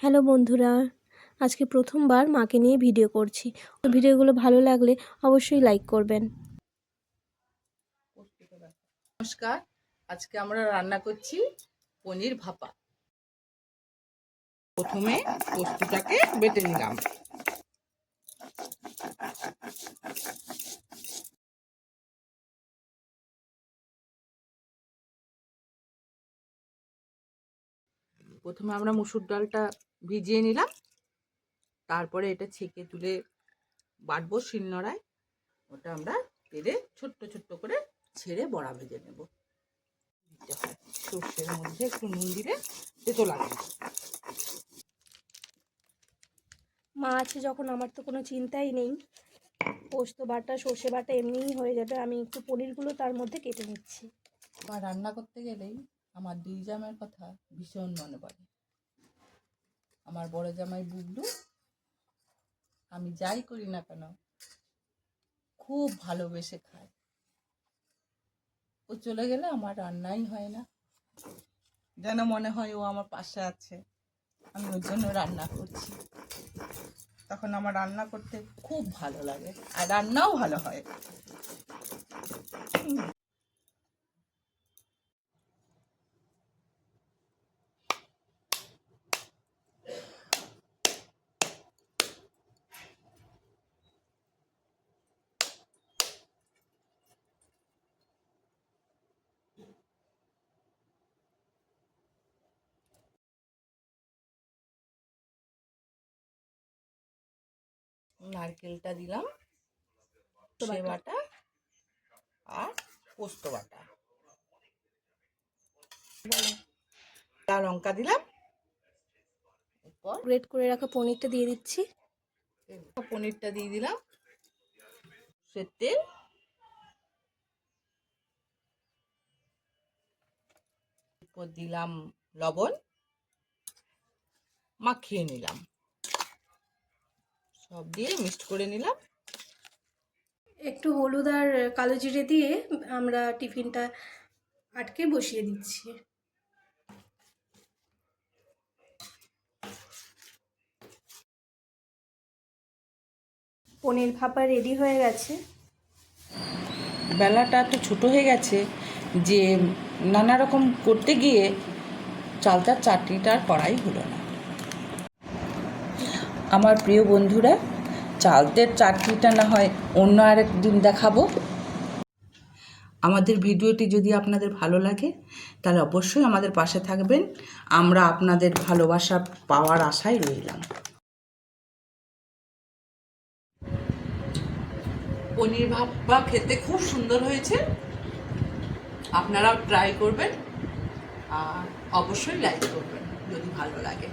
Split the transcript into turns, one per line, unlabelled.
Hello বন্ধুরা, আজকে প্রথমবার মাকে নিয়ে ভিডিও করছি। ভিডিওগুলো ভালো লাগলে অবশ্যই লাইক করবেন।
নমস্কার, আজকে আমরা রান্না করছি পনির ভাপা। প্রথমে পোস্তটাকে বেটে নিলাম। প্রথমে আমরা মুসুর ডালটা ভিজিয়ে নিলাম, তারপরে এটা ছেঁকে তুলে বাটবো শিলনোড়ায়। ওটা আমরা তেলে ছোট্ট ছোট্ট করে ছেড়ে বড়া ভেজে নেব। সর্ষের মধ্যে একটু নুন দিলে তেতো লাগে।
মা আছে যখন আমার তো কোনো চিন্তাই নেই। পোস্ত বাটা, সর্ষে বাটা এমনিই হয়ে যাবে। আমি একটু পনিরগুলো তার মধ্যে কেটে নিচ্ছি।
আমার রান্না করতে গেলেই আমার দুই জামাইয়ের কথা ভীষণ মনে পড়ে। আমার বড় জামাই বুবলু, আমি যাই করি না কেন খুব ভালোবেসে খায়। ও চলে গেলে আমার রান্নাই হয় না, যেন মনে হয় ও আমার পাশে আছে, আমি ওর জন্য রান্না করছি। তখন আমার রান্না করতে খুব ভালো লাগে, আর রান্নাও ভালো হয়। নারকেলটা দিলাম, সে বাটা আর পোস্ত বাটা, লঙ্কা দিলাম। এরপর
গ্রেট করে রাখা পনিরটা দিয়ে দিচ্ছি।
পনিরটা দিয়ে দিলাম, সে তেল, এরপর দিলাম লবণ, মাখিয়ে নিলাম, সব দিয়ে মিক্সড করে নিলাম।
একটু হলুদ আর কালো জিরে দিয়ে আমরা টিফিনটা আটকে বসিয়ে দিচ্ছি। পনির ভাপা রেডি হয়ে গেছে।
বেলাটা একটু ছোটো হয়ে গেছে যে নানা রকম করতে গিয়ে চালতার চাটনিটা আর করাই হলো না। আমার প্রিয় বন্ধুরা, চালতের চাটনিটা না হয় অন্য আরেক দিন দেখাবো। আমাদের ভিডিওটি যদি আপনাদের ভালো লাগে তাহলে অবশ্যই আমাদের পাশে থাকবেন। আমরা আপনাদের ভালোবাসা পাওয়ার আশায় রইলাম। পনির ভাপা খেতে খুব সুন্দর হয়েছে, আপনারাও ট্রাই করবেন আর অবশ্যই লাইক করবেন যদি ভালো লাগে।